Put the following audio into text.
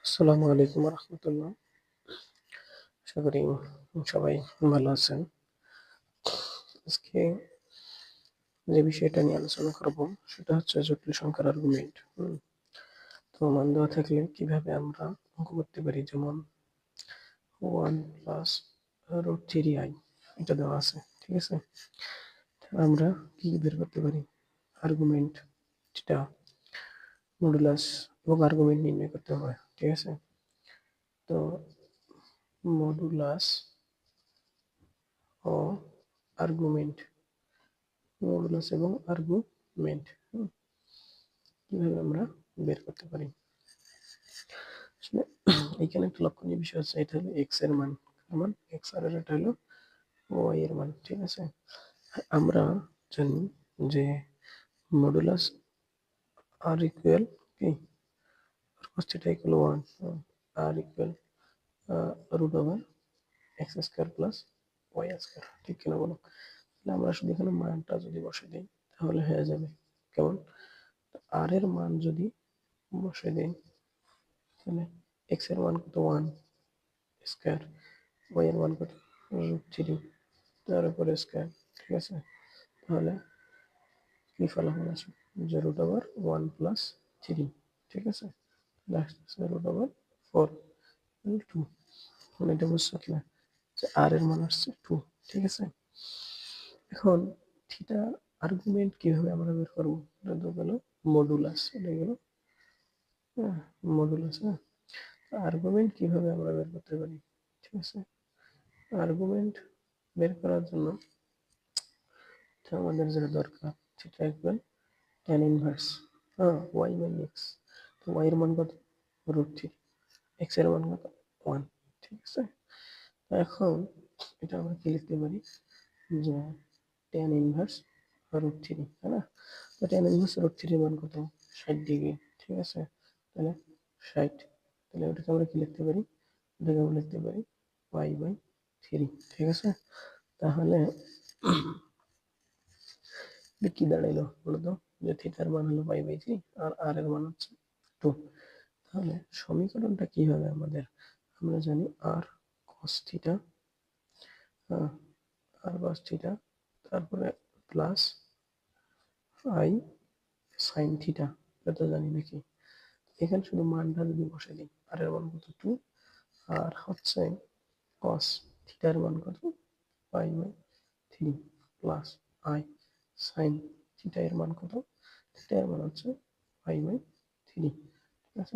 আসসালামু আলাইকুম রহমতুল্লাহ। আশা করি সবাই ভালো আছেন। আজকে যে বিষয়টা নিয়ে আলোচনা করব সেটা হচ্ছে জটিল সংখ্যার আর্গুমেন্ট। তো মান দেওয়া থাকলে কিভাবে আমরা অঙ্ক করতে পারি, যেমন 1 + √3i এটা দেওয়া আছে, ঠিক আছে। আমরা কি বের করতে পারি? আর্গুমেন্ট, যেটা মডুলাস এবং আর্গুমেন্ট নির্ণয় করতে হবে, ঠিক আছে। তো মডুলাস ও আর্গুমেন্ট, মডুলাস এবং আর্গুমেন্ট কিভাবে আমরা বের করতে পারি? আসলে এখানে একটা লক্ষণীয় বিষয় হচ্ছে, এটা হলো এক্স এর মান, এক্স, আর এটা হলো ওয়াই এর মান, ঠিক আছে। আমরা জানি যে মডুলাস আর ইকুয়াল কি, cos θ ইকুয়াল 1, আর ইকুয়াল √x² প্লাস y², ঠিক কিনা বলো? তাহলে আমরা শুধু এখানে মানটা যদি বসে দিই তাহলে হয়ে যাবে কেমন, আর এর মান যদি বসে দিই তাহলে এক্স এর মান কত, 1², ওয়াই এর মান কত, √3, তার উপরে স্কয়ার, ঠিক আছে। তাহলে কি ফলাফল আসে, যে √1 + 3, ঠিক আছে। আসছে √4 2, মানে এটা বুঝছো কিনা যে আর এর মান আসছে 2, ঠিক আছে। এখন থিটা আর্গুমেন্ট কিভাবে আমরা বের করবো, এটা তো গেল মডুলাস, এটা গেল মডুলাস। আর্গুমেন্ট কিভাবে আমরা বের করতে পারি, ঠিক আছে। আর্গুমেন্ট বের করার জন্য আমাদের যেটা দরকার, সেটা ইকুয়াল tan ইনভার্স y/x। তো y এর মান কত, √3, x এর মান কত, 1, ঠিক আছে। এখন এটা আমরা কি লিখতে পারি, যে tan ইনভার্স √3, তাই না। তো tan ইনভার্স √3 এর মান কত, 60 ডিগ্রি, ঠিক আছে। তাহলে 60, তাহলে ওটাকে আমরা কি লিখতে পারি, এটাকে আমরা লিখতে পারি y/3, ঠিক আছে। তাহলে কি দাঁড়াইলো বলতো, যে থিটার মান হলো y/3 আর আর এর মান হচ্ছে 2। তাহলে সমীকরণটা কি হবে আমাদের, আমরা জানি আর cos θ, আর cos θ, তারপরে প্লাস i sin θ, এটা জানি নাকি। এখানে শুধু মানটা যদি বসে দিই, আর এর মান কত 2, আর হচ্ছে cos θ এর মান কত, y/3 প্লাস i sin θ এর মান কত, θ এর মান হচ্ছে y/3, ঠিক আছে।